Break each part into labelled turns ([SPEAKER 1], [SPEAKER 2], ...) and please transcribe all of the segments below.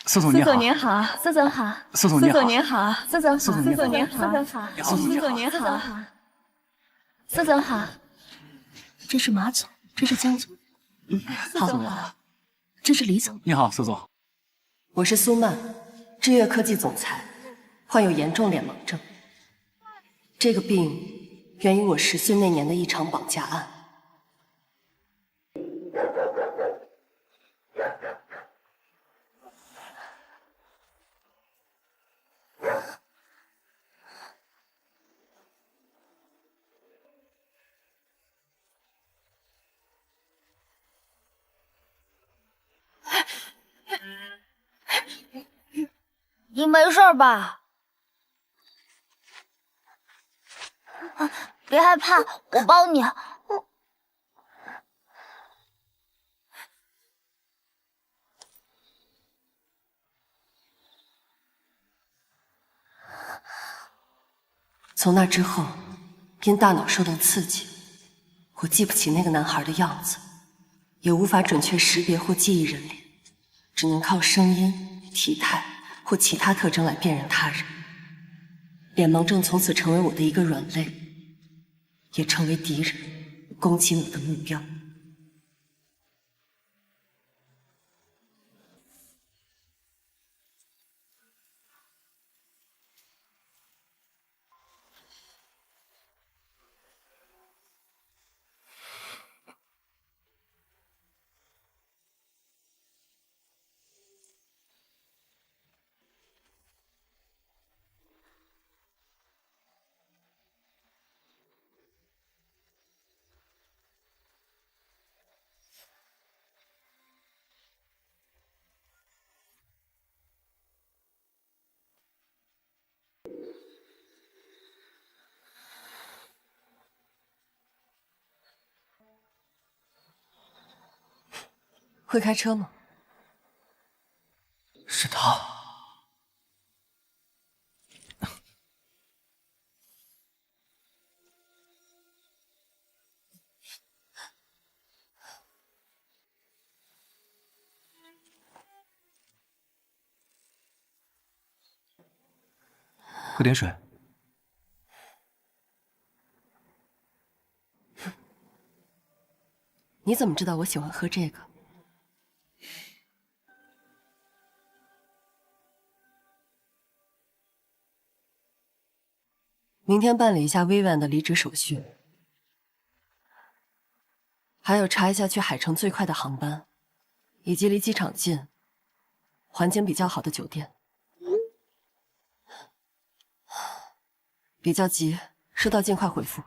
[SPEAKER 1] 苏总您好，
[SPEAKER 2] 您好，苏总好，
[SPEAKER 1] 苏总您好，
[SPEAKER 2] 您好，苏总好，
[SPEAKER 1] 苏总您好，
[SPEAKER 2] 您好，苏总好，您好，苏总好。
[SPEAKER 3] 这是马总，这是江总，
[SPEAKER 1] 苏总好，
[SPEAKER 3] 这是李总。
[SPEAKER 1] 你好，苏总。
[SPEAKER 4] 我是苏曼，智越科技总裁，患有严重脸盲症。这个病源于我10岁那年的一场绑架案。
[SPEAKER 2] 你没事吧？别害怕，我帮你。
[SPEAKER 4] 从那之后，因大脑受到刺激，我记不起那个男孩的样子，也无法準確識別或記憶人臉，只能靠聲音、體態或其他特徵來辨認他人。臉盲症從此成為我的一個軟肋，也成為敵人攻擊我的目標。會開車嗎？
[SPEAKER 1] 是他。喝點水。
[SPEAKER 4] 你怎麼知道我喜歡喝這個？明天辦理一下薇婉的離職手續，還有查一下去海城最快的航班，以及離機場近、環境比較好的酒店。比較急，收到盡快回復。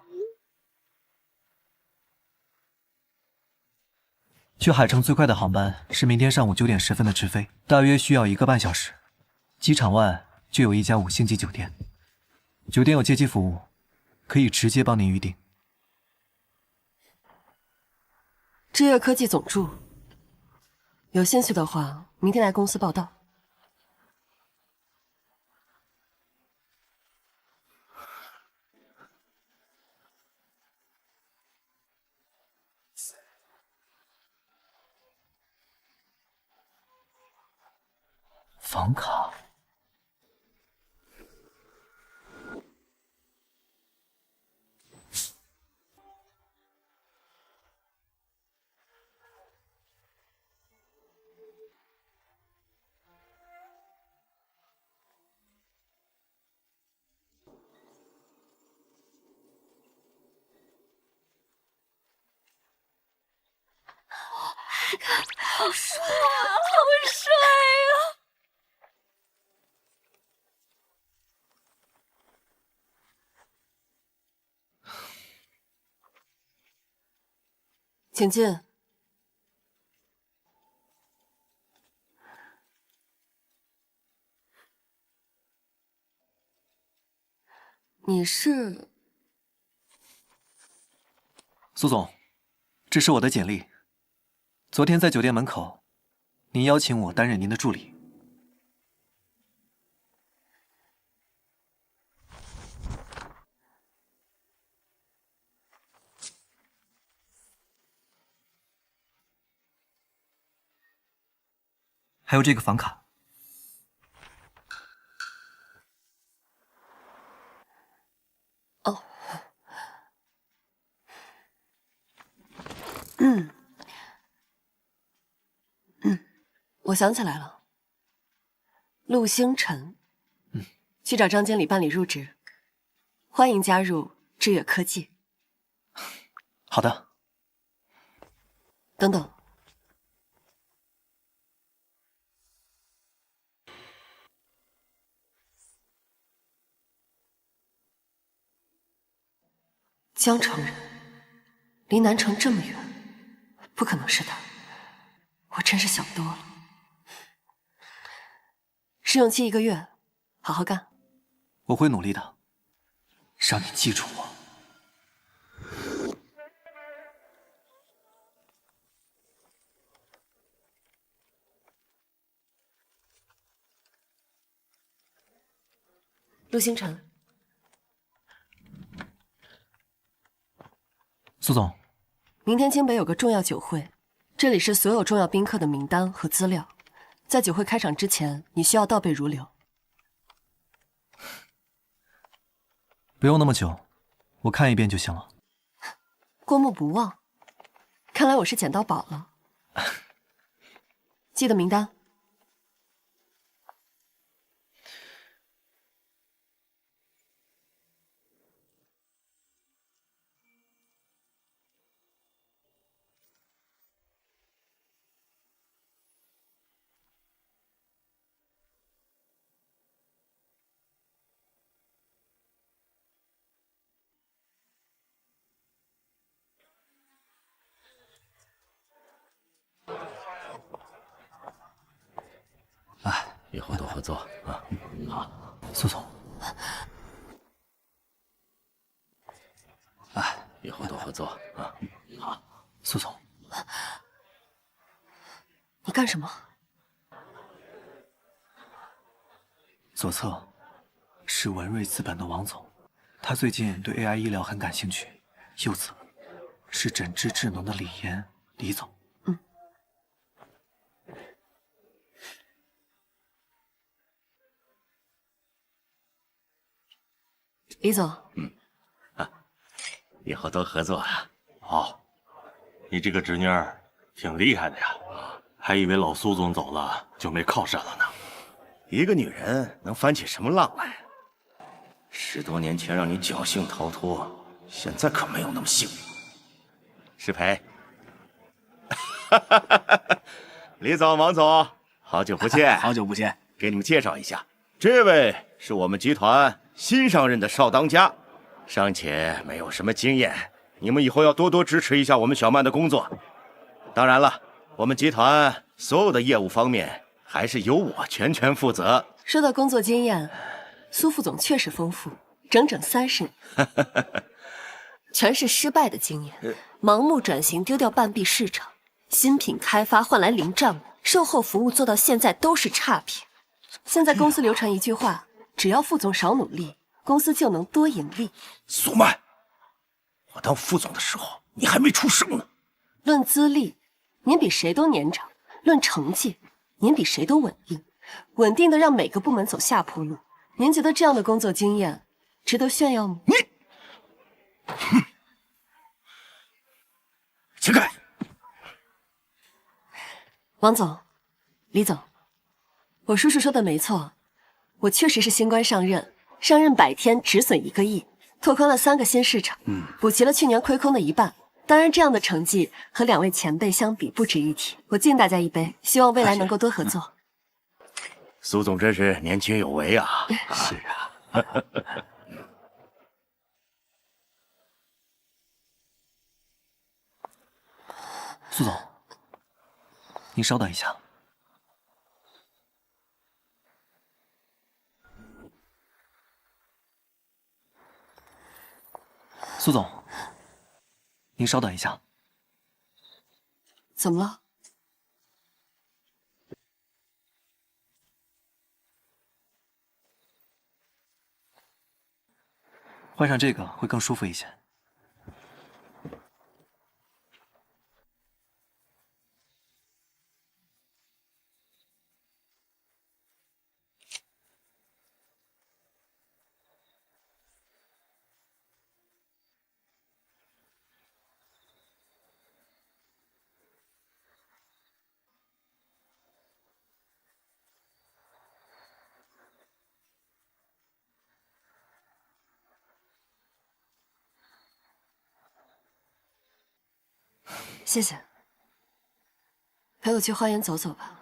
[SPEAKER 1] 去海城最快的航班是明天上午9點10分的直飛，大約需要1個半小時。機場外就有一家5星級酒店，酒店有接機服務，可以直接幫您預訂。
[SPEAKER 4] 智越科技總助，有興趣的話，明天來公司報到。
[SPEAKER 1] 房卡。
[SPEAKER 2] 好帥啊！好帥啊！
[SPEAKER 4] 請進。你是？
[SPEAKER 1] 蘇總，這是我的簡歷。昨天在酒店門口，您邀請我擔任您的助理。還有這個房卡。
[SPEAKER 4] 哦，我想起来了，陆星辰，去找张经理办理入职，欢迎加入知越科技。
[SPEAKER 1] 好的。
[SPEAKER 4] 等等，江城人，离南城这么远，不可能是他，我真是想多了。试用期1个月，好好干。
[SPEAKER 1] 我会努力的，让你记住我。
[SPEAKER 4] 陆星辰，
[SPEAKER 1] 苏总，
[SPEAKER 4] 明天京北有个重要酒会，这里是所有重要宾客的名单和资料。在酒会開場之前，你需要倒背如流。
[SPEAKER 1] 不用那麼久，我看一遍就行了。
[SPEAKER 4] 過目不忘，看來我是撿到寶了。記得名單。
[SPEAKER 5] 以後多合作啊！好，
[SPEAKER 1] 蘇總。
[SPEAKER 5] 以後多合作啊！好，
[SPEAKER 1] 蘇總。
[SPEAKER 4] 你幹什麼？
[SPEAKER 1] 左側是文瑞資本的王總，他最近對 AI 醫療很感興趣。右側是診治智能的李岩，李總。
[SPEAKER 4] 李總，
[SPEAKER 5] 以後多合作啊！
[SPEAKER 6] 好，你這個侄女兒挺厲害的呀，還以為老蘇總走了就沒靠山了呢。
[SPEAKER 7] 一個女人能翻起什麼浪來？10多年前讓你僥倖逃脫，現在可沒有那麼幸運。失陪，李總、王總，好久不見，
[SPEAKER 5] 好久不見。
[SPEAKER 7] 給你們介紹一下，這位是我們集團新上任的少當家，尚且沒有什麼經驗，你們以後要多多支持一下我們小曼的工作。當然了，我們集團所有的業務方面還是由我全權負責。
[SPEAKER 4] 說到工作經驗，蘇副總確實豐富，整整30年，全是失敗的經驗。盲目轉型丟掉半壁市場，新品開發換來零賬，售後服務做到現在都是差評。現在公司流傳一句話，只要副總少努力，公司就能多盈利。
[SPEAKER 7] 蘇曼，我當副總的時候，你還沒出生呢。
[SPEAKER 4] 論資歷，您比誰都年長；論成績，您比誰都穩定，穩定的讓每個部門走下坡路。您覺得這樣的工作經驗值得炫耀嗎？
[SPEAKER 7] 請開。
[SPEAKER 4] 王總，李總，我叔叔說的沒錯，我確實是新官上任，上任100天止損1個億，拓寬了3個新市場，補齊了去年虧空的一半。當然，這樣的成績和2位前輩相比不值一提。我敬大家一杯，希望未來能夠多合作。
[SPEAKER 7] 蘇總真是年輕有為啊！
[SPEAKER 5] 是啊。
[SPEAKER 1] 蘇總，您稍等一下。蘇總，您稍等一下。
[SPEAKER 4] 怎麼了？
[SPEAKER 1] 換上這個會更舒服一些。
[SPEAKER 4] 謝謝。陪我去花園走走吧。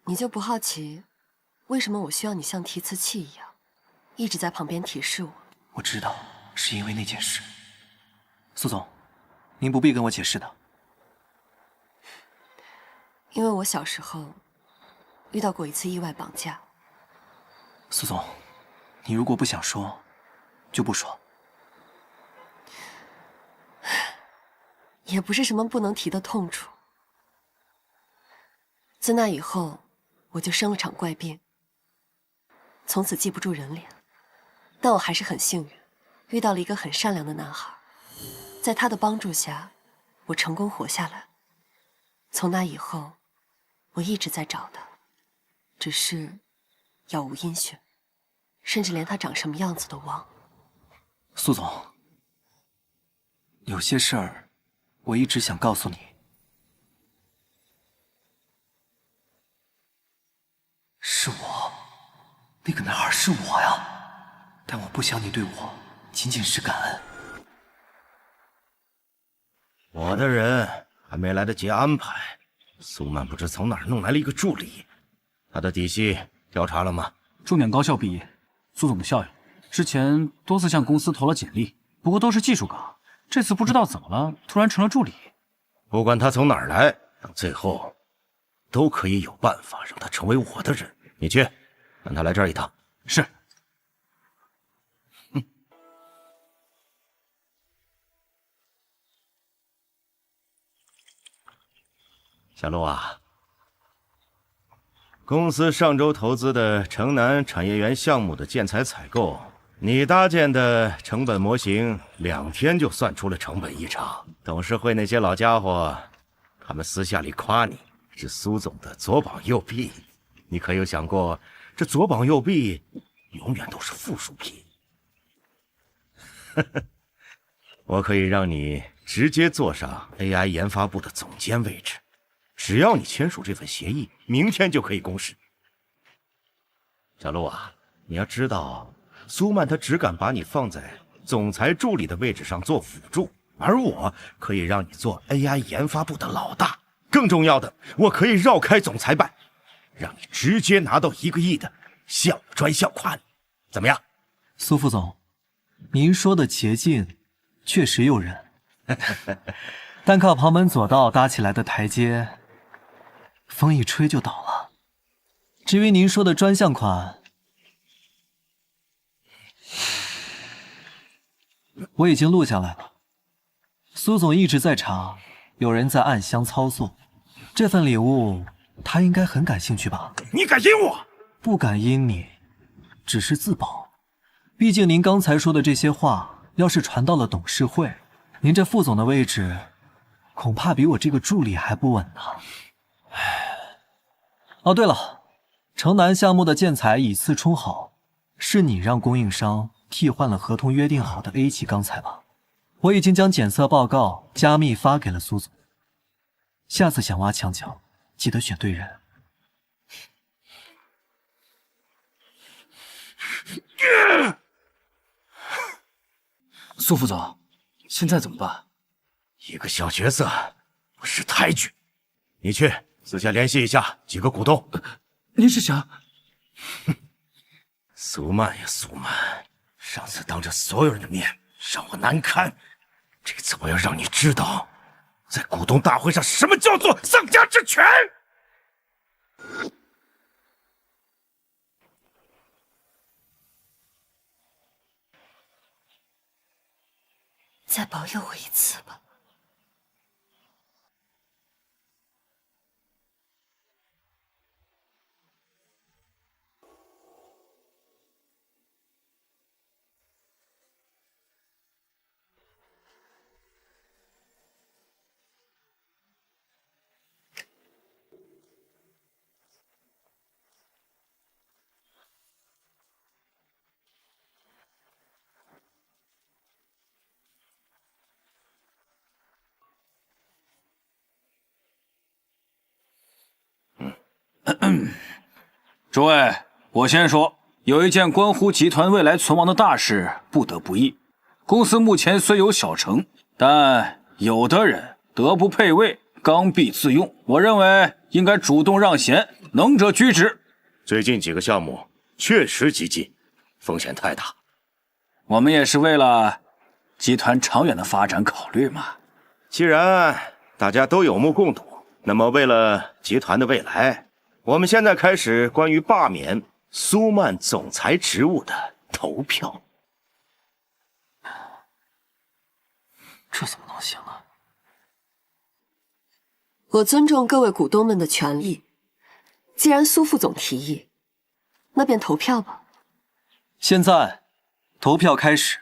[SPEAKER 4] 你就不好奇，为什么我需要你像提词器一样，一直在旁邊提示我？
[SPEAKER 1] 我知道，是因為那件事。蘇總，您不必跟我解釋的。
[SPEAKER 4] 因為我小時候遇到過一次意外綁架。
[SPEAKER 1] 蘇總，你如果不想說，就不說。
[SPEAKER 4] 也不是什麼不能提的痛楚。自那以後，我就生了場怪病，從此記不住人臉。但我還是很幸運，遇到了一個很善良的男孩，在他的幫助下，我成功活下來。從那以後，我一直在找他，只是杳無音訊，甚至連他長什麼樣子都忘了。
[SPEAKER 1] 蘇總，有些事兒我一直想告訴你。是我，那個男孩是我呀，但我不想你對我僅僅是感恩。
[SPEAKER 7] 我的人還沒來得及安排，蘇曼不知從哪兒弄來了一個助理，他的底細調查了嗎？
[SPEAKER 8] 重點高校畢業，蘇總的校友，之前多次向公司投了簡歷，不過都是技術崗，這次不知道怎麼了，突然成了助理。
[SPEAKER 7] 不管他從哪兒來，最後都可以有辦法讓他成為我的人。你去，讓他來這兒一趟。
[SPEAKER 8] 是。
[SPEAKER 7] 小陆啊，公司上周投資的城南產業園項目的建材採購，你搭建的成本模型2天就算出了成本異常。董事會那些老家伙，他們私下裡誇你是蘇總的左膀右臂。你可有想過，這左膀右臂永遠都是附屬品？我可以讓你直接坐上 AI 研發部的總監位置，只要你簽署這份協議，明天就可以公示。小陸啊，你要知道，蘇曼他只敢把你放在總裁助理的位置上做輔助，而我可以讓你做 AI 研發部的老大。更重要的，我可以繞開總裁辦，讓你直接拿到1個億的項目專項款，怎麼樣？
[SPEAKER 1] 蘇副總，您說的捷徑確實誘人，單靠旁門左道搭起來的台階，風一吹就倒了。至於您說的專項款，我已經錄下來了。蘇總一直在查，有人在暗箱操作，這份禮物他應該很感興趣吧？
[SPEAKER 7] 你敢陰我？
[SPEAKER 1] 不敢陰你，只是自保。畢竟您剛才說的這些話，要是傳到了董事會，您這副總的位置，恐怕比我這個助理還不穩呢。哦，對了，城南項目的建材以次充好，是你讓供應商替換了合同約定好的 A 級鋼材吧？我已經將檢測報告加密發給了蘇總。下次想挖牆腳，記得選對人。
[SPEAKER 8] 蘇副總，現在怎麼辦？
[SPEAKER 7] 一個小角色不識抬舉，你去私下聯繫一下幾個股東。
[SPEAKER 8] 您是想？
[SPEAKER 7] 蘇曼呀，蘇曼，上次當着所有人的面讓我難堪，這次我要讓你知道，在股東大會上什麼叫做喪家之犬。
[SPEAKER 4] 再保佑我一次吧。
[SPEAKER 8] 諸位，我先说，有一件关乎集团未来存亡的大事，不得不议。公司目前虽有小成，但有的人德不配位，刚愎自用。我認為應該主動讓賢，能者居之。
[SPEAKER 7] 最近幾個項目確實激進，風險太大。
[SPEAKER 8] 我們也是為了集團長遠的發展考慮嘛。
[SPEAKER 7] 既然大家都有目共睹，那麼為了集團的未來，我們現在開始關於罷免蘇曼總裁職務的投票。
[SPEAKER 1] 這怎麼能行呢？
[SPEAKER 4] 我尊重各位股東們的權益，既然蘇副總提議，那便投票吧。
[SPEAKER 1] 現在投票開始。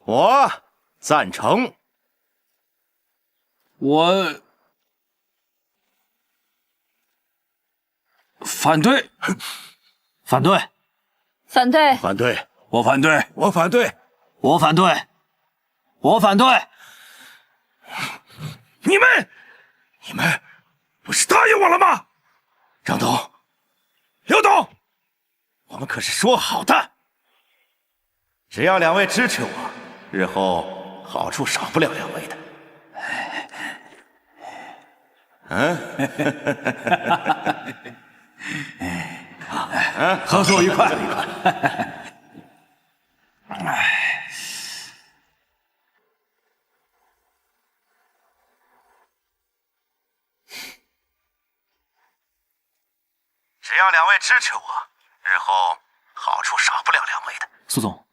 [SPEAKER 7] 我贊成。
[SPEAKER 8] 我反對。
[SPEAKER 1] 反對。
[SPEAKER 2] 反對。
[SPEAKER 7] 反對。
[SPEAKER 8] 我反對。
[SPEAKER 7] 我反對。
[SPEAKER 1] 我反对。我反对。
[SPEAKER 7] 你们不是答應我了嗎？張董，劉董，我們可是說好的，只要兩位支持我，日後好處少不了兩位的。
[SPEAKER 8] 合作愉快。
[SPEAKER 7] 只要两位支持我，日後好處少不了兩位的。
[SPEAKER 1] 蘇總，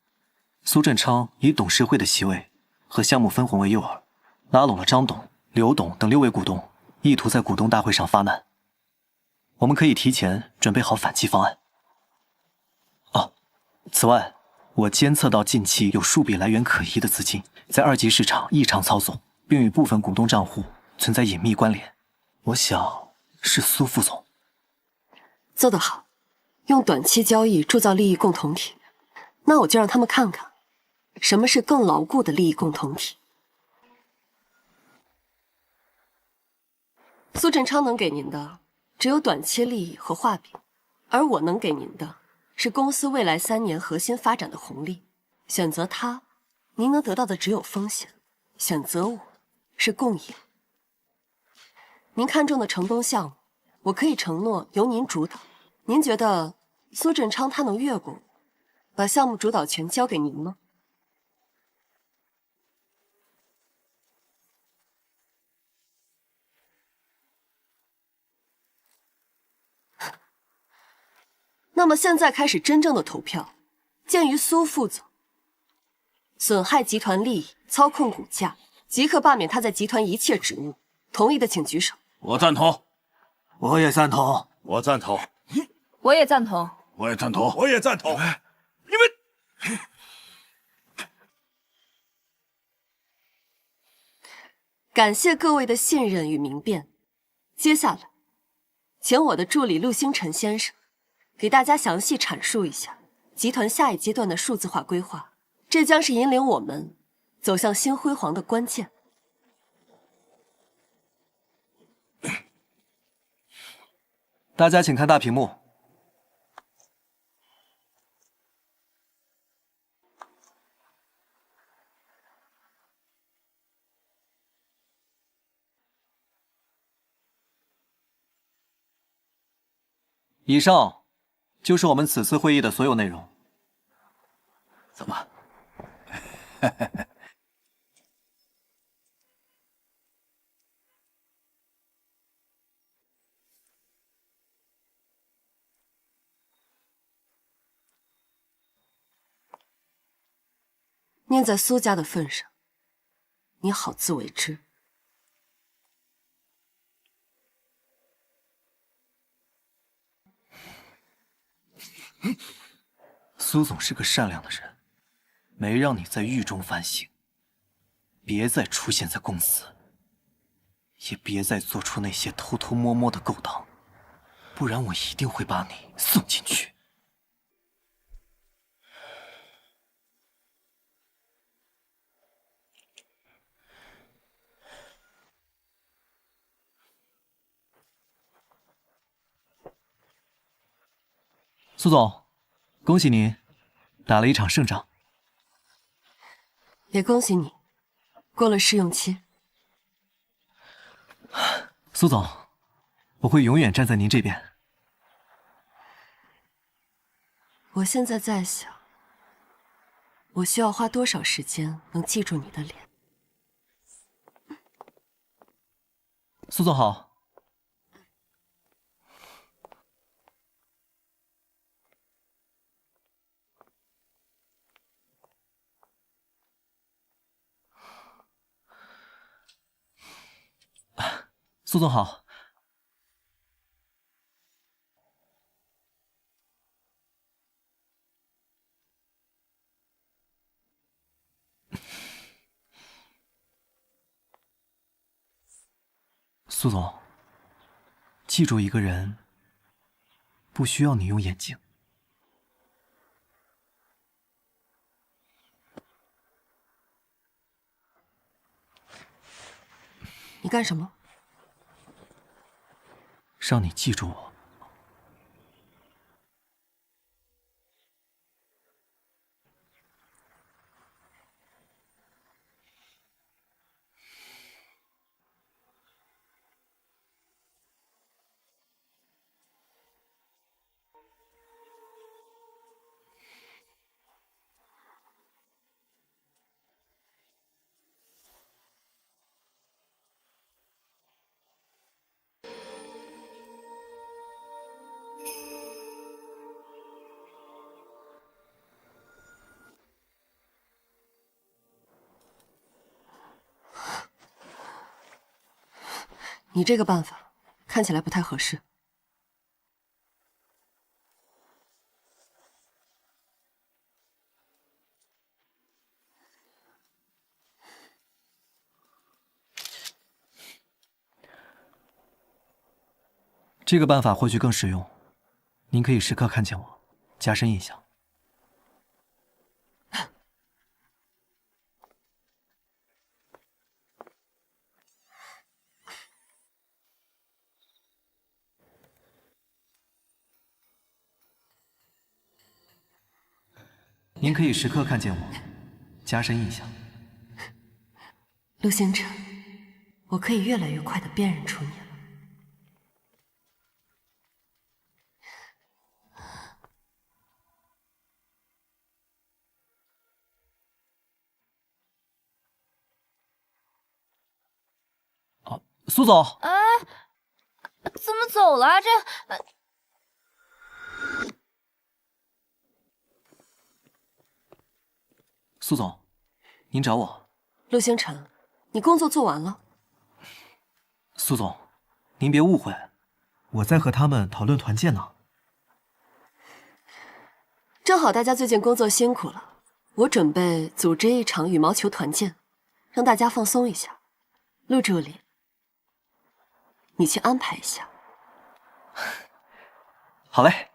[SPEAKER 1] 蘇振昌以董事會的席位和項目分紅為誘餌，拉攏了張董、劉董等6位股東，意圖在股東大會上發難。我們可以提前準備好反擊方案。此外，我監測到近期有數筆來源可疑的資金在2級市場異常操作，並與部分股東賬戶存在隱秘關聯。我想是蘇副總。
[SPEAKER 4] 做得好，用短期交易鑄造利益共同體。那我就讓他們看看，什麼是更牢固的利益共同體。蘇振昌能給您的只有短期利益和畫餅，而我能給您的是公司未來3年核心發展的紅利。選擇他，您能得到的只有風險；選擇我，是共贏。您看中的城東項目，我可以承諾由您主導。您覺得蘇振昌他能越過我，把項目主導權交給您嗎？那麼現在開始真正的投票。鑑於蘇副總損害集團利益、操控股價，即刻罷免他在集團一切職務。同意的請舉手。
[SPEAKER 8] 我贊同。
[SPEAKER 1] 我也贊同。
[SPEAKER 7] 我贊同。
[SPEAKER 2] 我也贊同。
[SPEAKER 8] 我也贊同。
[SPEAKER 7] 我也贊同。你們，
[SPEAKER 4] 感謝各位的信任與明辨。接下來，請我的助理陸星辰先生給大家詳細闡述一下集團下一階段的數字化規劃，這將是引領我們走向新輝煌的關鍵。
[SPEAKER 1] 大家請看大屏幕。以上就是我們此次會議的所有內容。
[SPEAKER 8] 怎麼？
[SPEAKER 4] 念在蘇家的份上，你好自為之。
[SPEAKER 1] 蘇總是個善良的人，沒讓你在獄中反省。別再出現在公司，也別再做出那些偷偷摸摸的勾當，不然我一定會把你送進去。蘇總，恭喜您打了一場胜仗。
[SPEAKER 4] 也恭喜你过了试用期。
[SPEAKER 1] 蘇總，我會永遠站在您這邊。
[SPEAKER 4] 我現在在想，我需要花多少時間能記住你的臉？
[SPEAKER 1] 蘇總好。蘇總好。蘇總，記住一個人，不需要你用眼睛。
[SPEAKER 4] 你幹什么？
[SPEAKER 1] 让你记住我。
[SPEAKER 4] 你这个办法看起来不太合適。
[SPEAKER 1] 这个办法或許更實用，您可以時刻看見我，加深印象。您可以時刻看見我，加深印象。
[SPEAKER 4] 陸星辰，我可以越來越快地辨認出你了。
[SPEAKER 1] 蘇總，
[SPEAKER 2] 哎，怎麼走了？這……
[SPEAKER 1] 蘇總，您找我。
[SPEAKER 4] 陸星辰，你工作做完了？
[SPEAKER 1] 蘇總，您別誤會，我在和他們討論團建呢。
[SPEAKER 4] 正好大家最近工作辛苦了，我準備組織一場羽毛球團建，讓大家放鬆一下。陸助理，你去安排一下。
[SPEAKER 1] 好嘞。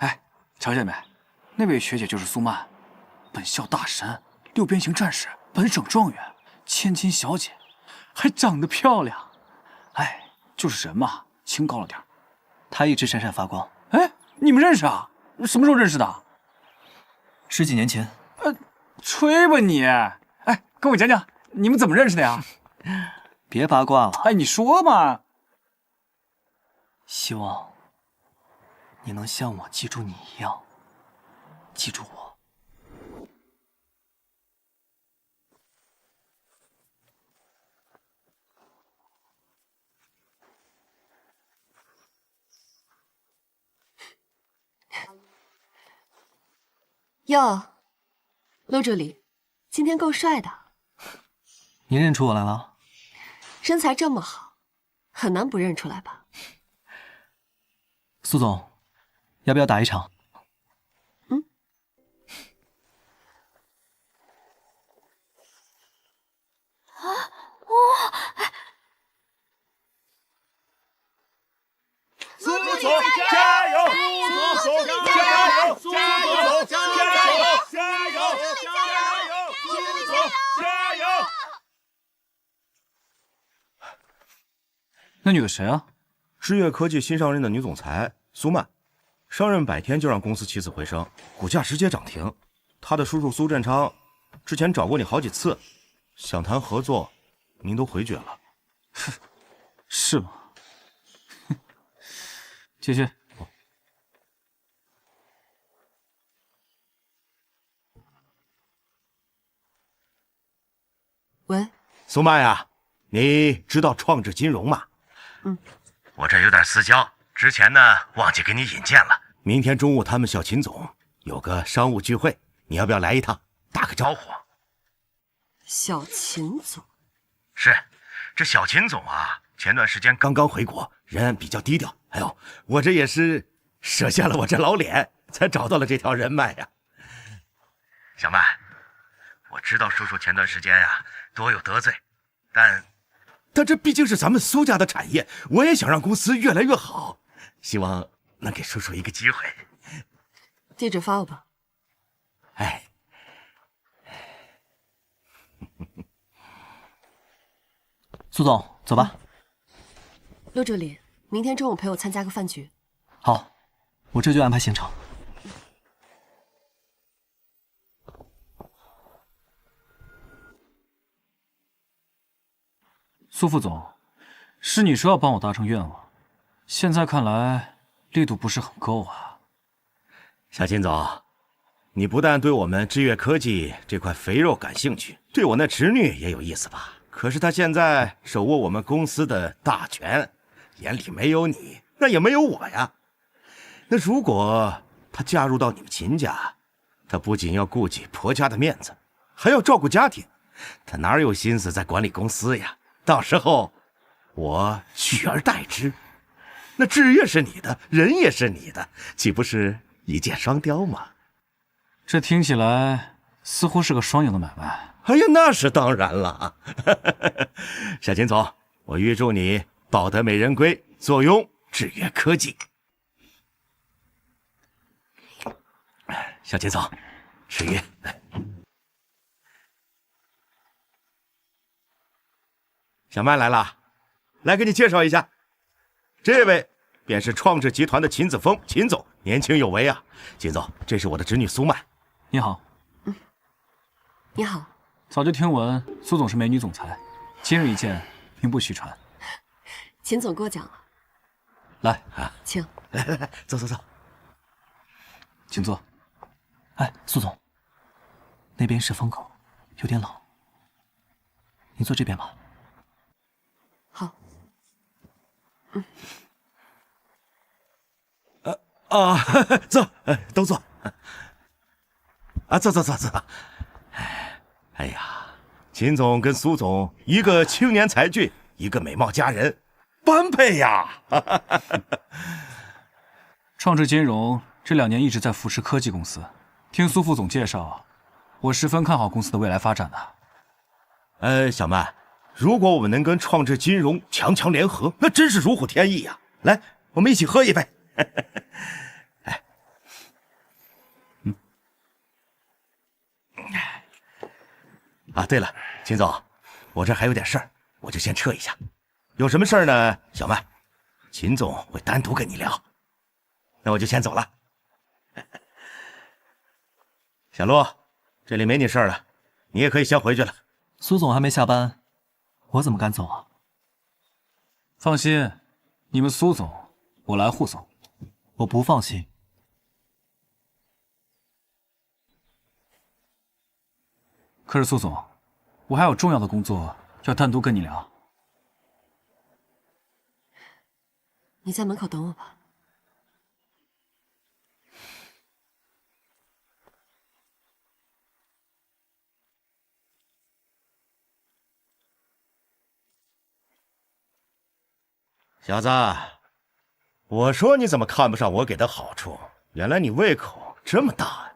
[SPEAKER 8] 哎，瞧见没？那位学姐就是苏曼，本校大神，6边形戰士，本省狀元，千金小姐，還長得漂亮。哎，就是人嘛，清高了點。
[SPEAKER 1] 她一直閃閃發光。
[SPEAKER 8] 哎，你們認識啊？什麼時候認識的
[SPEAKER 1] ？10幾年前。
[SPEAKER 8] 吹吧你！哎，跟我講講，你們怎麼認識的呀？
[SPEAKER 1] 別八卦了。
[SPEAKER 8] 哎，你說嘛。
[SPEAKER 1] 希望你能像我記住你一樣，記住我。
[SPEAKER 4] 喲，陸助理，今天夠帥的。
[SPEAKER 1] 您認出我來了？
[SPEAKER 4] 身材這麼好，很難不認出来吧？
[SPEAKER 1] 蘇總，要不要打一場？
[SPEAKER 4] 嗯。
[SPEAKER 7] 苏总加油！苏总加油！苏总加油！加油！加油！苏总加油！
[SPEAKER 8] 那女的谁啊？
[SPEAKER 7] 知越科技新上任的女总裁苏曼，上任100天就让公司起死回生，股价直接涨停。她的叔叔蘇振昌之前找过你好几次，想谈合作，您都回绝了。
[SPEAKER 8] 是吗？继續。
[SPEAKER 4] 喂，
[SPEAKER 7] 蘇曼呀，你知道創智金融嗎？我這有點私交，之前呢忘記給你引薦了。明天中午他們小秦總有個商務聚會，你要不要來一趟，打個招呼？
[SPEAKER 4] 小秦總
[SPEAKER 7] 是，這小秦總啊，前段時間剛剛回國，人比較低調。哎呦，我這也是捨下了我這老臉，才找到了這條人脈呀。小曼，我知道叔叔前段時間呀多有得罪，但這畢竟是咱們蘇家的產業，我也想讓公司越來越好，希望能給叔叔一個機會。
[SPEAKER 4] 地址發我吧。
[SPEAKER 7] 哎，
[SPEAKER 1] 蘇總，走吧。
[SPEAKER 4] 陸助理，明天中午陪我參加個飯局。
[SPEAKER 1] 好，我這就安排行程。
[SPEAKER 8] 蘇副總，是你說要幫我達成願望，現在看來力度不是很夠啊。
[SPEAKER 7] 小秦總，你不但對我們知越科技這塊肥肉感興趣，對我那侄女也有意思吧？可是她現在手握我們公司的大權，眼裡沒有你，那也沒有我呀。那如果她嫁入到你們秦家，她不僅要顧及婆家的面子，還要照顧家庭，她哪有心思在管理公司呀？到時候我取而代之，那志業是你的，人也是你的，豈不是一箭雙雕嗎？
[SPEAKER 8] 這聽起來似乎是個雙贏的買賣。
[SPEAKER 7] 哎呀，那是當然了。小秦總，我預祝你抱得美人歸，坐擁志越科技。小秦總，吃魚。小曼來了，來給你介紹一下，這位便是創智集團的秦子峰，秦總，年輕有為啊。秦總，這是我的侄女蘇曼。
[SPEAKER 8] 你好。
[SPEAKER 4] 你好。
[SPEAKER 8] 早就聽聞蘇總是美女總裁，今日一見，名不虛傳。
[SPEAKER 4] 秦總過獎了。
[SPEAKER 8] 來
[SPEAKER 7] 啊，
[SPEAKER 4] 請。
[SPEAKER 7] 來，坐。
[SPEAKER 8] 請坐。
[SPEAKER 1] 哎，蘇總，那邊是風口，有點冷，你坐這邊吧。
[SPEAKER 4] 好。
[SPEAKER 7] 坐，都坐。啊，坐。哎呀，秦總跟蘇總，一個青年才俊，一個美貌佳人，般配呀！
[SPEAKER 8] 創智金融這2年一直在扶持科技公司，聽蘇副總介紹，我十分看好公司的未來發展的。
[SPEAKER 7] 小曼，如果我們能跟創智金融強聯合，那真是如虎添翼呀！來，我們一起喝一杯。哎，啊，對了，秦總，我這還有點事兒，我就先撤一下。有什麼事兒呢，小曼，秦總會單獨跟你聊。那我就先走了。小陸，這裡沒你事兒了，你也可以先回去了。
[SPEAKER 1] 蘇總還沒下班，我怎麼敢走啊？
[SPEAKER 8] 放心，你們蘇總，我來護送。
[SPEAKER 1] 我不放心。
[SPEAKER 8] 可是蘇總，我還有重要的工作要單獨跟你聊。
[SPEAKER 4] 你在門口等我吧。
[SPEAKER 7] 小子，我说你怎么看不上我给的好处？原来你胃口这么大呀！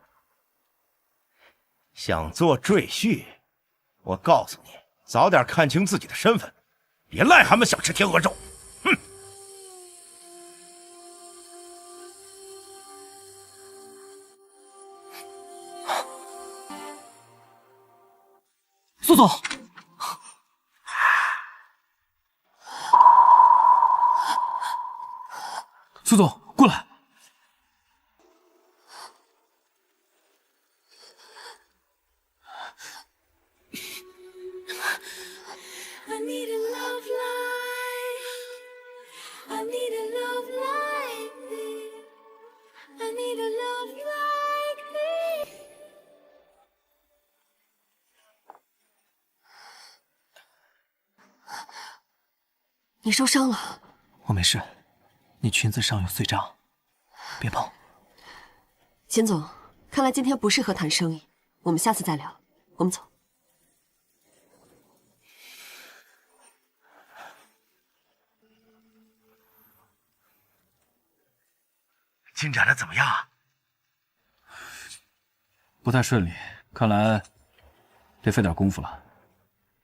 [SPEAKER 7] 想做赘婿，我告诉你，早点看清自己的身份，别癞蛤蟆想吃天鹅肉。哼！
[SPEAKER 1] 苏总，苏总，过来。
[SPEAKER 4] 你受伤了？
[SPEAKER 1] 我没事，你裙子上有碎渣，别碰。
[SPEAKER 4] 秦总，看来今天不适合谈生意，我们下次再聊。我们走。
[SPEAKER 7] 进展的怎么样？
[SPEAKER 8] 不太顺利，看来得费点功夫了。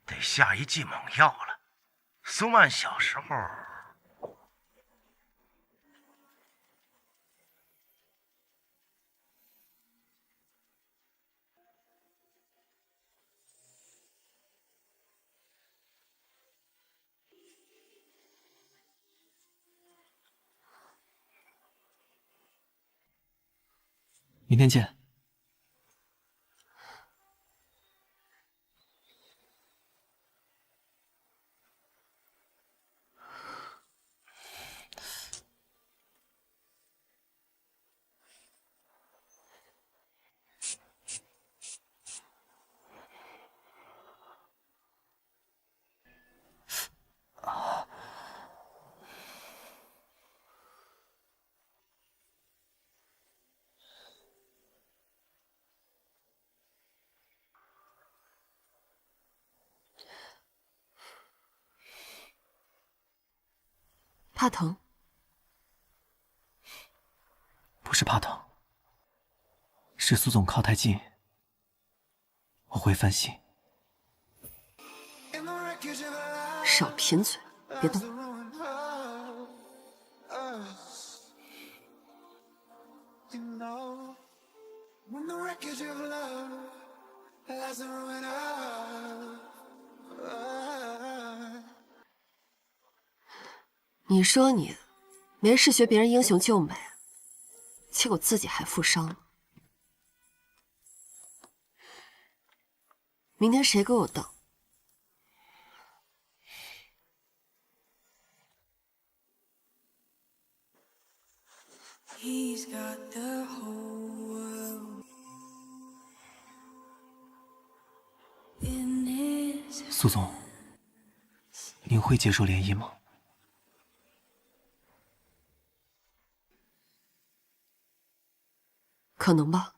[SPEAKER 7] 得下一剂猛药了。苏曼小时候，
[SPEAKER 1] 明天见。
[SPEAKER 4] 怕疼？
[SPEAKER 1] 不是怕疼，是苏总靠太近，我会分心。
[SPEAKER 4] 少贫嘴，别动。你说你没事学别人英雄救美，结果自己还负伤了。明天谁给我等？
[SPEAKER 1] 苏总，您会接受联谊吗？
[SPEAKER 4] 可能吧，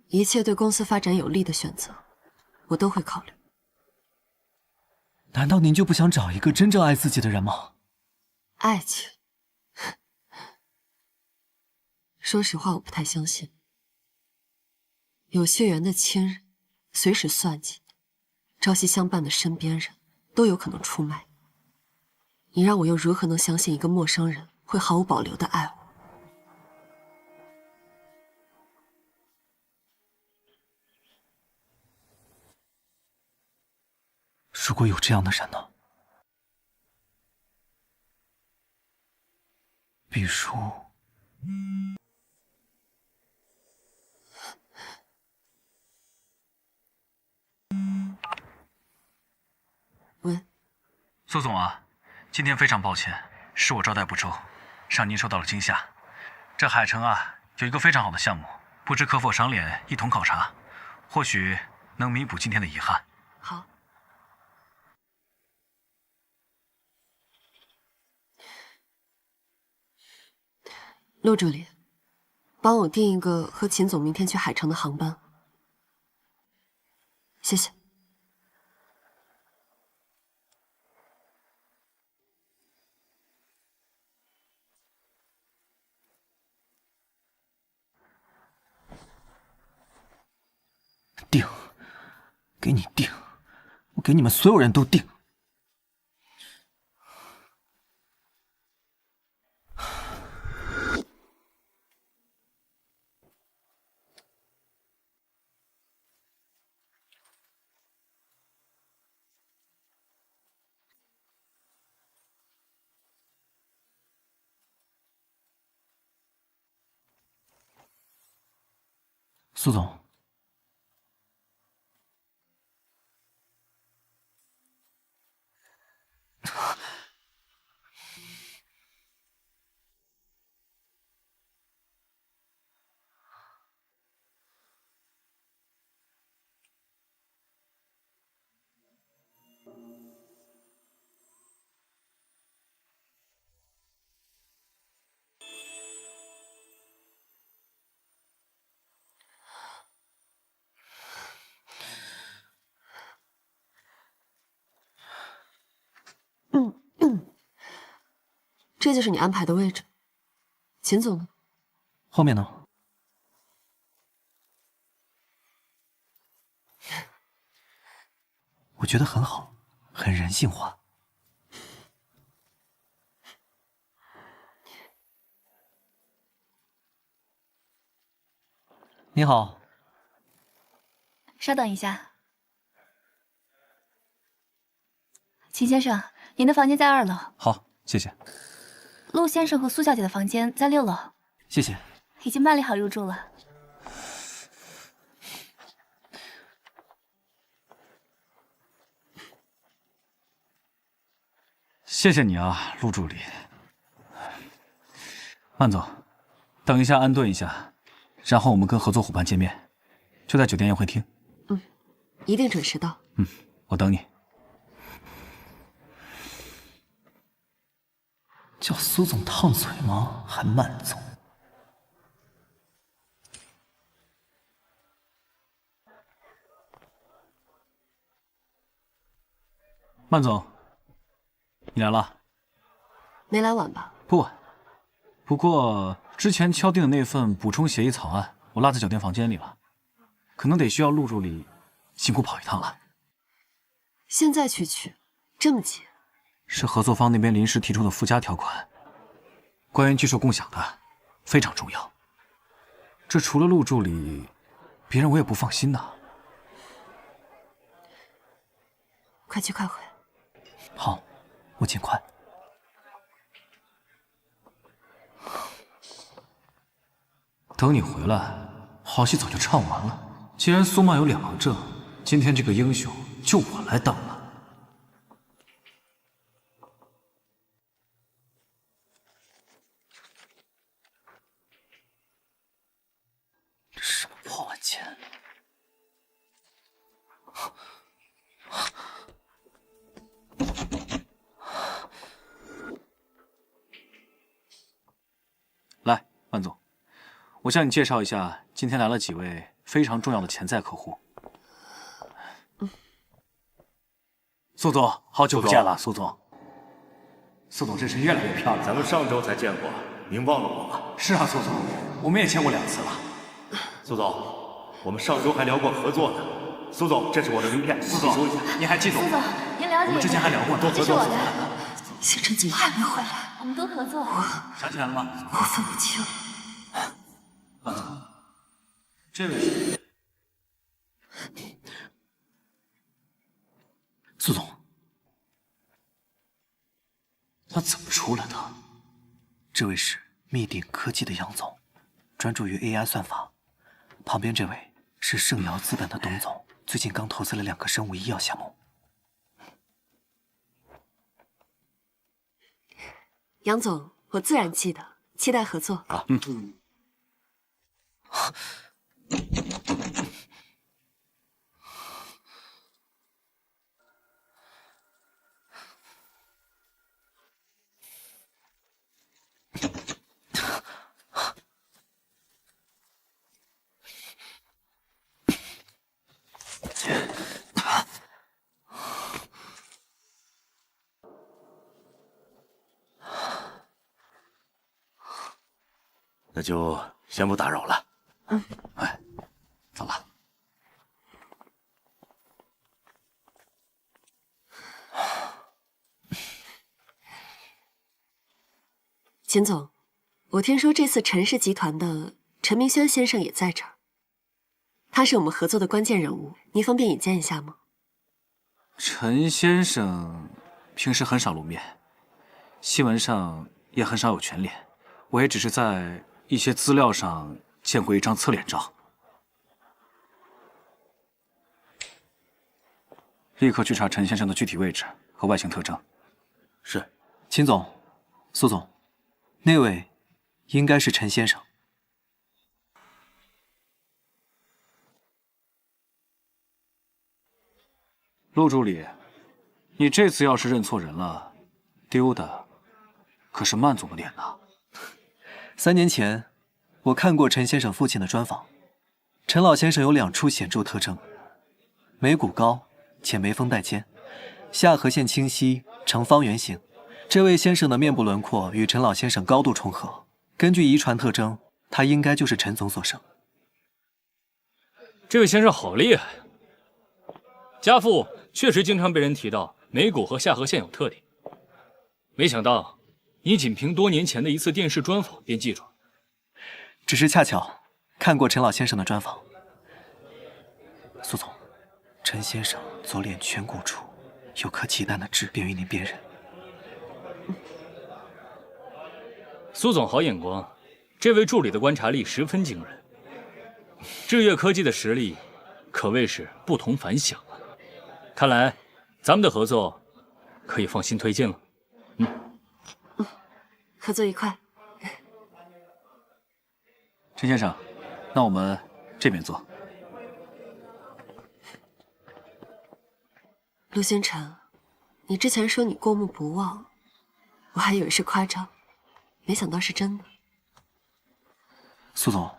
[SPEAKER 4] 一切对公司发展有利的选择，我都会考虑。
[SPEAKER 1] 难道您就不想找一个真正爱自己的人吗？
[SPEAKER 4] 爱情，说实话，我不太相信。有血缘的亲人，随时算計；朝夕相伴的身邊人，都有可能出賣。你讓我又如何能相信一個陌生人會毫無保留的愛我？
[SPEAKER 1] 如果有這樣的人呢？比如……
[SPEAKER 4] 喂，
[SPEAKER 8] 蘇總啊，今天非常抱歉，是我招待不周，讓您受到了驚嚇。這海城啊，有一個非常好的項目，不知可否賞臉一同考察，或許能彌補今天的遺憾。
[SPEAKER 4] 好。陸助理，幫我訂一個和秦總明天去海城的航班。謝謝。
[SPEAKER 1] 给你定，我给你们所有人都定。苏总，
[SPEAKER 4] 这就是你安排的位置。秦总呢？
[SPEAKER 1] 后面呢？我觉得很好，很人性化。你好，
[SPEAKER 2] 稍等一下，秦先生，您的房间在2楼。
[SPEAKER 1] 好，谢谢。
[SPEAKER 2] 陆先生和蘇小姐的房间在6樓。
[SPEAKER 1] 謝謝。
[SPEAKER 2] 已經辦理好入住了。
[SPEAKER 8] 謝謝你啊，陸助理。曼總，等一下安頓一下，然後我們跟合作夥伴見面，就在酒店宴會廳。
[SPEAKER 4] 一定準時到。
[SPEAKER 8] 我等你。
[SPEAKER 1] 叫蘇總燙嘴嗎？還曼總？
[SPEAKER 8] 曼總，你來了？
[SPEAKER 4] 沒來晚吧？
[SPEAKER 8] 不晚。不過之前敲定的那份補充協議草案，我落在酒店房間裡了，可能得需要陸助理辛苦跑一趟了。
[SPEAKER 4] 現在去取，這麼急？
[SPEAKER 8] 是合作方那邊臨時提出的附加條款，關於技術共享的，非常重要。這除了陸助理，別人我也不放心吶。
[SPEAKER 4] 快去快回。
[SPEAKER 1] 好，我盡快。
[SPEAKER 8] 等你回來，好戲早就唱完了。既然蘇曼有兩個證，今天這個英雄就我來當了。
[SPEAKER 1] 什麼破案件？
[SPEAKER 8] 來，萬總，我向你介紹一下，今天來了幾位非常重要的潛在客戶。蘇總，好久不見了，蘇總。蘇總真是越來越漂亮。
[SPEAKER 7] 咱們上周才見過，您忘了我嗎？
[SPEAKER 8] 是啊，蘇總，我們也見過2次了。
[SPEAKER 7] 蘇總，我們上周還聊過合作呢。蘇總，這是我的名片，
[SPEAKER 8] 蘇總，您還記得我？
[SPEAKER 2] 蘇總，您了解？
[SPEAKER 8] 我們之前還聊過呢。
[SPEAKER 2] 這是我的。
[SPEAKER 3] 星辰怎麼還沒回來？
[SPEAKER 2] 我們多合作。
[SPEAKER 8] 想起來了嗎？
[SPEAKER 3] 我分不清。
[SPEAKER 8] 萬總，這位是
[SPEAKER 1] 蘇總，
[SPEAKER 8] 他怎麼出來的？
[SPEAKER 1] 這位是密鼎科技的楊總，專注於 AI 算法。旁邊這位是盛瑤資本的董總，最近剛投資了2個生物醫藥項目。
[SPEAKER 4] 楊總，我自然記得，期待合作。
[SPEAKER 7] 那就先不打擾了。
[SPEAKER 8] 哎，走了。
[SPEAKER 4] 秦总，我聽說這次陳氏集團的陳明軒先生也在這兒，他是我們合作的關鍵人物，您方便引薦一下嗎？
[SPEAKER 8] 陳先生平時很少露面，新聞上也很少有全脸，我也只是在一些資料上见过一张側脸照。立刻去查陈先生的具体位置和外形特征。
[SPEAKER 5] 是。
[SPEAKER 1] 秦总、苏总，那位应该是陈先生。
[SPEAKER 8] 陆助理，你这次要是认錯人了，丟的可是曼总的臉呢。
[SPEAKER 1] 3年前，我看過陳先生父親的專訪。陳老先生有2處顯著特徵：眉骨高且眉峰带尖，下頜線清晰，呈方圓形。這位先生的面部輪廓與陳老先生高度重合，根據遺傳特徵，他應該就是陳總所生。
[SPEAKER 9] 這位先生好厲害，家父確實經常被人提到眉骨和下頜線有特點，沒想到你僅憑多年前的一次電視專訪便記住了。
[SPEAKER 1] 只是恰巧看過陳老先生的專訪。蘇總，陳先生左臉顴骨處有顆極淡的痣，便於您辨認。
[SPEAKER 9] 蘇總好眼光，這位助理的觀察力十分驚人，智越科技的實力可謂是不同凡響啊！看來咱們的合作可以放心推進了。
[SPEAKER 4] 合作愉快。
[SPEAKER 8] 陳先生，那我們這邊坐。
[SPEAKER 4] 陸星辰，你之前說你過目不忘，我還以為是誇張，沒想到是真的。
[SPEAKER 1] 蘇總，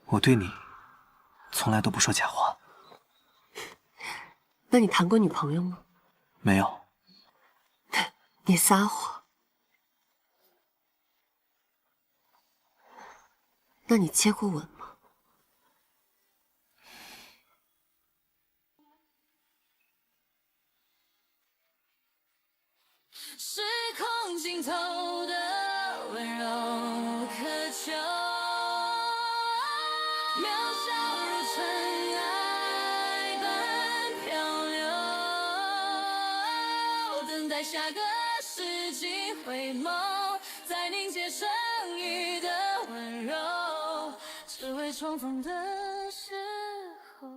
[SPEAKER 1] 我對你從來都不說假話。
[SPEAKER 4] 那你談過女朋友嗎？
[SPEAKER 1] 沒有。
[SPEAKER 4] 你撒謊。那你接過吻嗎？
[SPEAKER 10] 是空盡頭的溫柔渴求，渺小如塵埃般漂流，等待下個世紀回眸，再凝結成雨的溫柔，只為重逢的時候。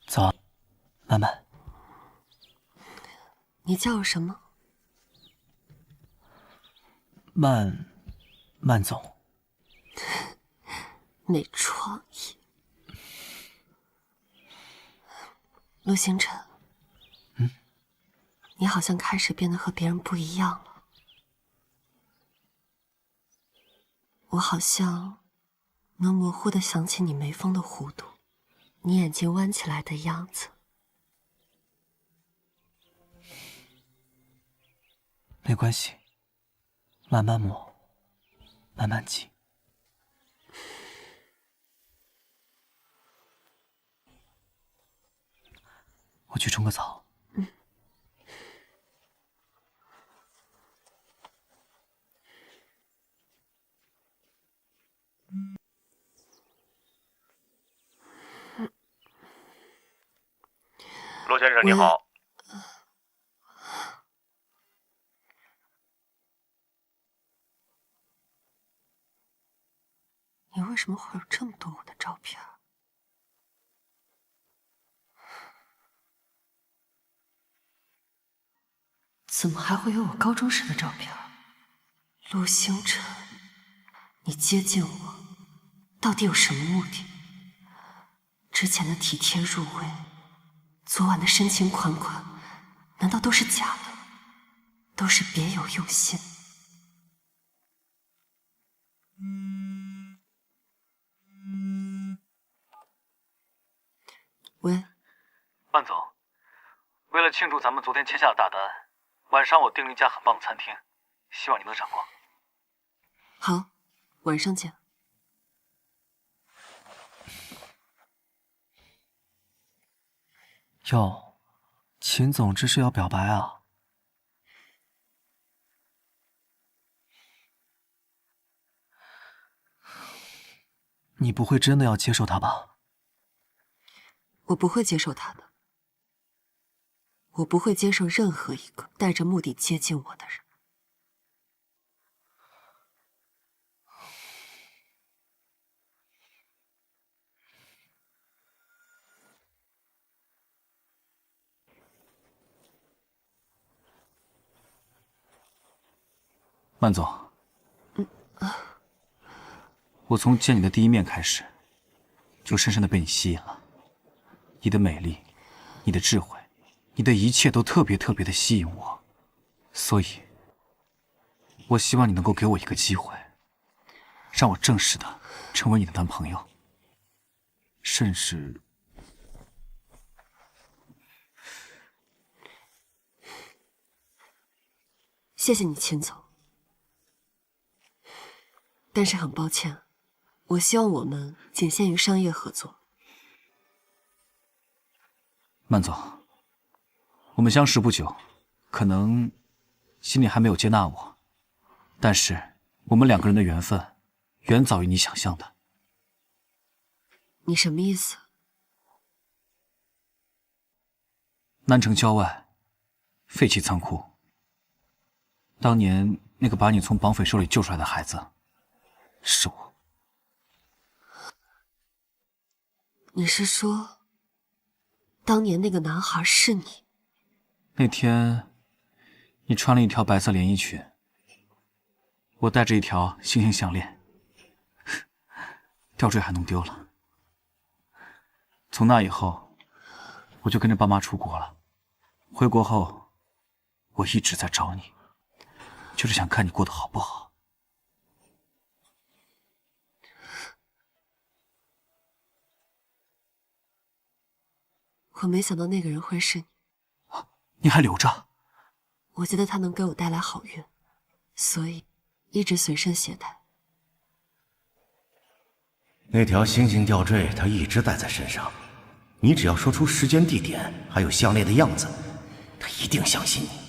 [SPEAKER 1] 早，曼曼。
[SPEAKER 4] 你叫我什麼？
[SPEAKER 1] 曼總。
[SPEAKER 4] 没創意。陸星辰，你好像開始變得和別人不一樣了。我好像能模糊地想起你眉峰的弧度，你眼睛彎起來的樣子。
[SPEAKER 1] 沒關係，慢慢磨，慢慢記。我去沖個澡。
[SPEAKER 7] 陆先生你好。
[SPEAKER 4] 什么會有這麼多我的照片？怎麼還會有我高中時的照片？陸星辰，你接近我，到底有什麼目的？之前的體貼入微，昨晚的深情款款，難道都是假的？都是別有用心？喂，
[SPEAKER 8] 万总，为了慶祝咱們昨天簽下的大單，晚上我訂了一家很棒的餐廳，希望你能賞光。
[SPEAKER 4] 好，晚上見。
[SPEAKER 1] 喲，秦總這是要表白啊？你不會真的要接受他吧？
[SPEAKER 4] 我不會接受他的。我不會接受任何一個帶着目的接近我的人。
[SPEAKER 8] 曼總，我從見你的第一面開始，就深深的被你吸引了。你的美麗，你的智慧，你的一切都特別的吸引我，所以，我希望你能夠給我一個機會，讓我正式的成為你的男朋友，甚至……
[SPEAKER 4] 謝謝你，秦總。但是很抱歉，我希望我們僅限於商業合作。
[SPEAKER 8] 曼總，我們相識不久，可能心裡還沒有接納我，但是我們兩個人的緣分遠早於你想象的。
[SPEAKER 4] 你什麼意思？
[SPEAKER 8] 南城郊外，廢棄倉庫，當年那個把你從綁匪手裡救出來的孩子，是我。
[SPEAKER 4] 你是說，當年那個男孩是你？
[SPEAKER 8] 那天，你穿了一條白色連衣裙，我戴着一條星星項鏈，吊墜還弄丟了。從那以後，我就跟着爸媽出國了。回國後，我一直在找你，就是想看你過得好不好。
[SPEAKER 4] 我沒想到那個人會是你。
[SPEAKER 8] 你還留着？
[SPEAKER 4] 我覺得他能給我帶來好運，所以一直隨身攜帶。
[SPEAKER 7] 那條星星吊墜他一直帶在身上，你只要說出時間地點還有項鏈的樣子，他一定相信你。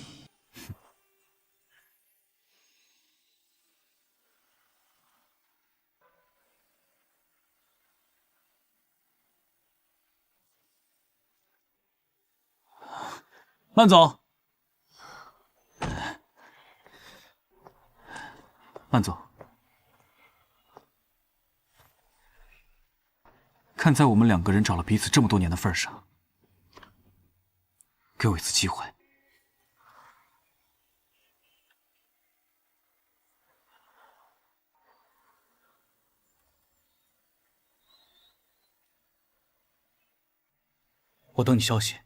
[SPEAKER 8] 曼總，曼總，看在我們兩個人找了彼此這麼多年的份上，給我一次機會。我等你消息。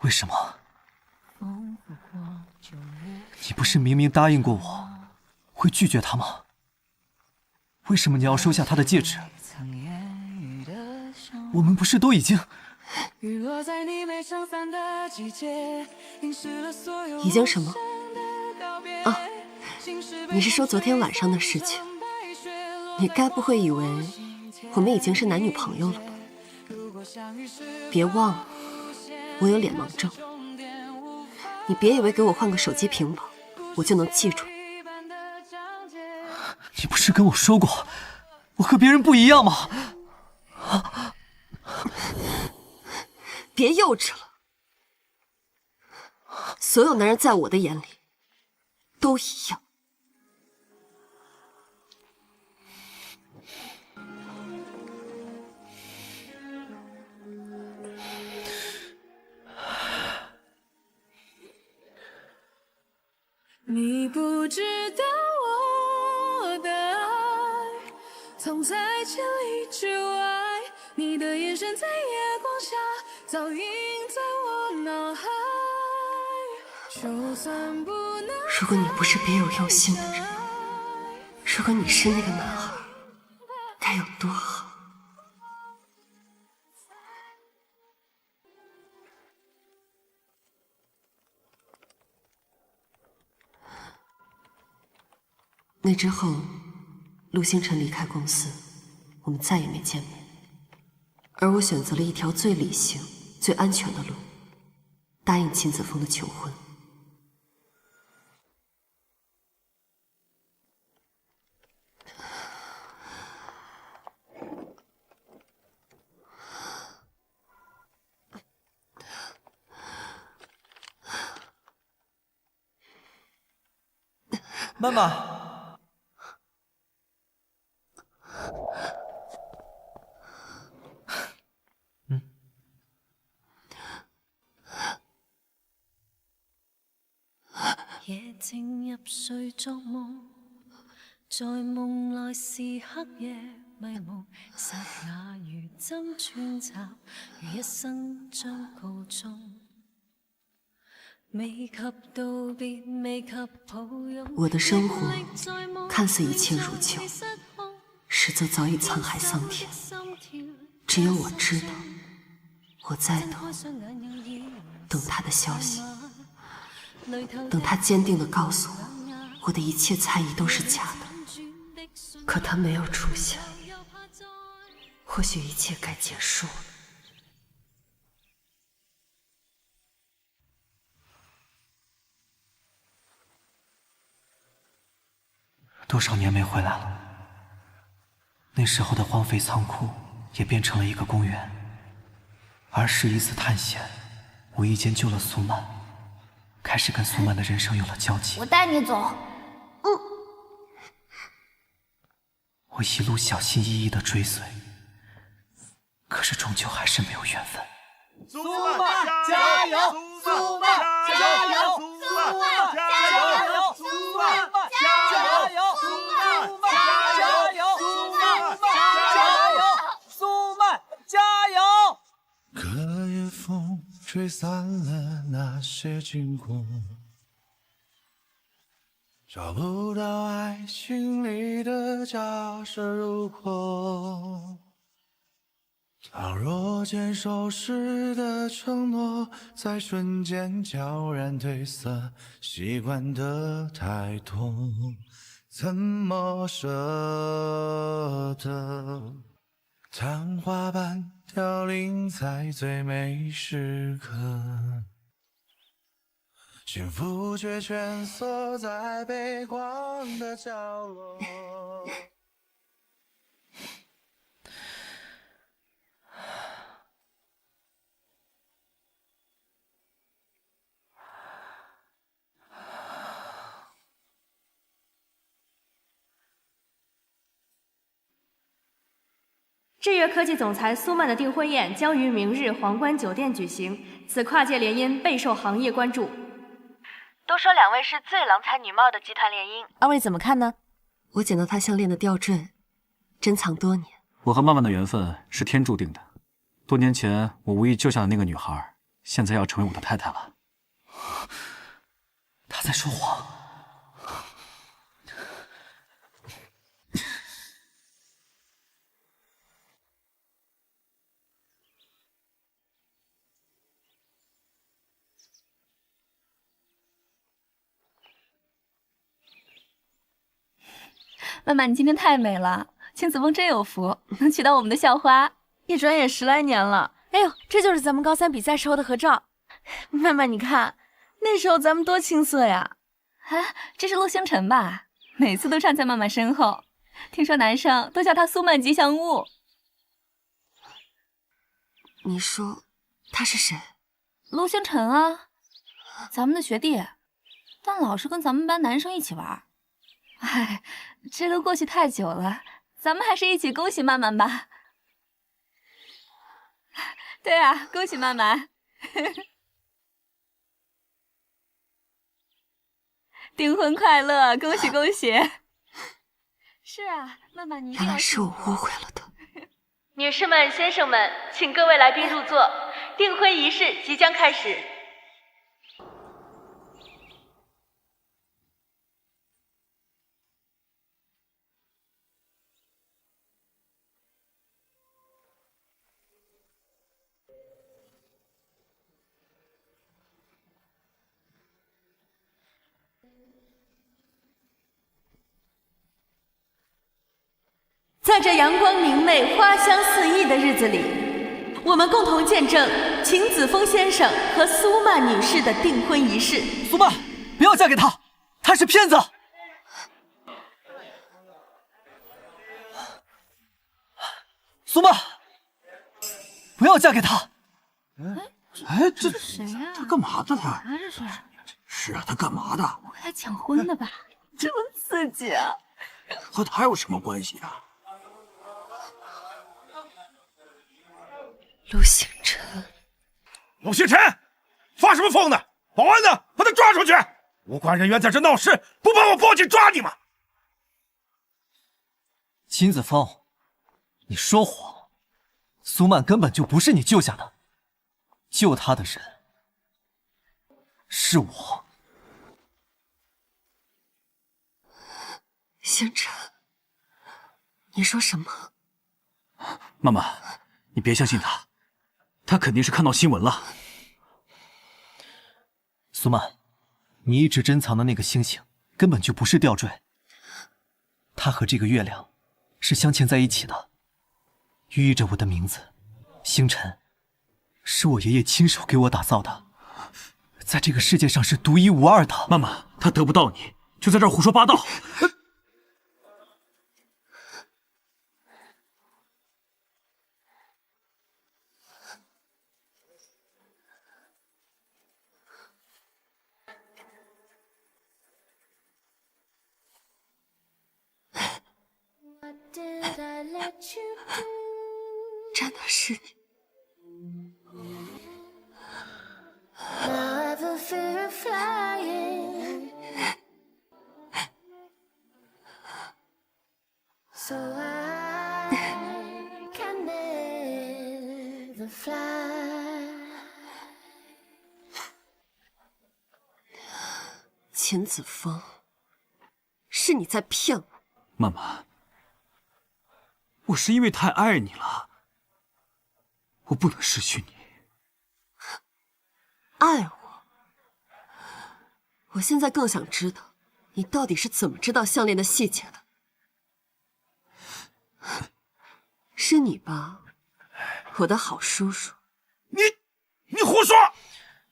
[SPEAKER 1] 為什麼？你不是明明答應過我會拒絕他嗎？為什麼你要收下他的戒指？我們不是都已經……
[SPEAKER 4] 已經什麼？你是說昨天晚上的事情？你该不会以为我们已經是男女朋友了吧？別忘了，我有臉盲症。你別以為給我換個手機屏保，我就能記住。
[SPEAKER 1] 你不是跟我說過，我和別人不一樣嗎？
[SPEAKER 4] 別幼稚了。所有男人在我的眼裡都一樣。
[SPEAKER 10] 你不知道我的愛藏在千里之外，你的眼神在夜光下早印在我腦海。就算不能，
[SPEAKER 4] 如果你不是別有用心的人，如果你是那個男孩，該有多好。那之後，陸星辰離開公司，我們再也沒見面。而我選擇了一條最理性、最安全的路，答應秦子峰的求婚。
[SPEAKER 1] 媽媽。
[SPEAKER 10] 夜靜入睡作夢，在夢內是黑夜迷蒙，剎那如針穿插，如一生將告終。未及道別，未及抱擁。
[SPEAKER 4] 我的生活看似一切如舊，實則早已滄海桑田。只有我知道，我在等他的消息。等他堅定地告訴我，我的一切猜疑都是假的。可他沒有出現，或許一切該結束了。
[SPEAKER 1] 多少年沒回來了，那時候的荒廢倉庫也變成了一個公園。兒時一次探險，無意間救了蘇曼。開始跟蘇曼的人生有了交集。
[SPEAKER 2] 我帶你走。
[SPEAKER 1] 我一路小心翼翼地追隨，可是終究還是沒有緣分。
[SPEAKER 11] 蘇曼加油！蘇曼加油！蘇曼加油！蘇曼加油！蘇曼加油！蘇曼加油！蘇曼加油！
[SPEAKER 12] 可夜風吹散了那些經過，找不到愛情裡的假設。如果倘若堅守時的承諾在瞬間悄然褪色，習慣的太多，怎麼捨得？曇花般凋零在最美時刻，幸福卻蜷縮在悲觀的角落。
[SPEAKER 13] 智越科技總裁蘇曼的訂婚宴將於明日皇冠酒店舉行，此跨界聯姻備受行業關注。
[SPEAKER 14] 都說兩位是最郎才女貌的集團聯姻，
[SPEAKER 2] 二位怎麼看呢？
[SPEAKER 4] 我撿到他項鏈的吊墜，珍藏多年。
[SPEAKER 8] 我和曼曼的緣分是天注定的，多年前我無意救下的那個女孩，現在要成為我的太太了。
[SPEAKER 1] 他在說謊。
[SPEAKER 2] 曼曼，你今天太美了，秦子枫真有福，能娶到我们的校花。
[SPEAKER 15] 一转眼10来年了，哎呦，这就是咱们高3比赛时候的合照。曼曼，你看，那时候咱们多青涩呀！
[SPEAKER 2] 啊，这是陆星辰吧？每次都站在曼曼身后，听说男生都叫他苏曼吉祥物。
[SPEAKER 4] 你说他是谁？
[SPEAKER 2] 陆星辰啊，咱们的学弟，但老是跟咱们班男生一起玩。哎，这都过去太久了，咱们还是一起恭喜曼曼吧。对啊，恭喜曼曼。订婚快乐，恭喜恭喜！是啊，曼曼，你一定要。
[SPEAKER 4] 原来是我误会了的。
[SPEAKER 14] 女士们、先生们，请各位来宾入座，订婚仪式即将開始。
[SPEAKER 15] 在这陽光明媚、花香四溢的日子裡，我們共同見證秦子峰先生和蘇曼女士的訂婚儀式。
[SPEAKER 1] 蘇曼，不要嫁給他，他是騙子！蘇曼，不要嫁給他！
[SPEAKER 5] 哎，這
[SPEAKER 2] 誰呀？
[SPEAKER 5] 他幹嘛的他？
[SPEAKER 2] 這是？
[SPEAKER 5] 是啊，他幹嘛的？
[SPEAKER 2] 我來搶婚的吧？這麼刺激啊！
[SPEAKER 5] 和他有什麼關係啊？
[SPEAKER 4] 陸星辰，
[SPEAKER 7] 陸星辰，發什麼瘋呢？保安呢？把他抓出去！無關人員在這鬧事，不幫我報警抓你嗎？
[SPEAKER 1] 秦子峰，你說謊！蘇曼根本就不是你救下的，救她的人是我。
[SPEAKER 4] 星辰，你說什麼？
[SPEAKER 8] 曼曼，你別相信他，他肯定是看到新聞了。
[SPEAKER 1] 蘇曼，你一直珍藏的那個星星根本就不是吊墜，它和這個月亮是鑲嵌在一起的，寓意着我的名字星辰，是我爺爺親手給我打造的，在這個世界上是獨一無二的。
[SPEAKER 8] 曼曼，他得不到你，就在這兒胡說八道。
[SPEAKER 4] 真的是你。秦子峰，是你在騙我。
[SPEAKER 8] 曼曼，我是因為太愛你了，我不能失去你。
[SPEAKER 4] 愛我？我現在更想知道，你到底是怎麼知道項鏈的細節的？是你吧，我的好叔叔。
[SPEAKER 7] 你胡說！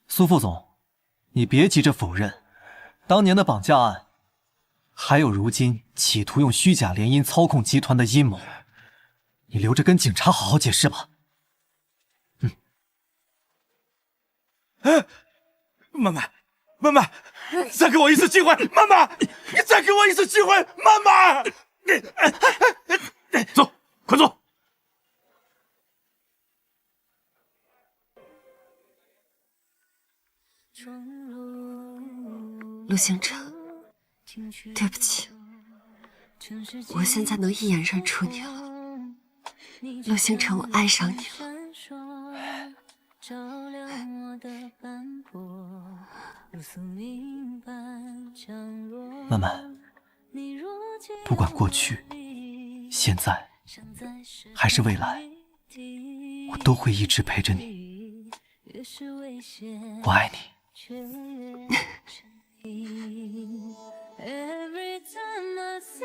[SPEAKER 1] 蘇副總，你別急着否認，當年的綁架案，還有如今企圖用虛假聯姻操控集團的陰謀，你留着跟警察好好解釋吧。
[SPEAKER 7] 曼曼，曼曼，再給我一次機會，曼曼，你再給我一次機會，曼曼，走，快坐。
[SPEAKER 4] 陸星辰，對不起，我現在能一眼認出你了。陸星辰，我愛上你了。
[SPEAKER 1] 曼曼，不管過去、現在還是未來，我都會一直陪着你。我愛你。
[SPEAKER 10] Every time I see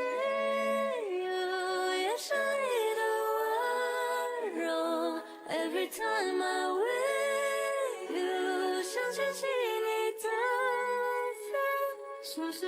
[SPEAKER 10] 像是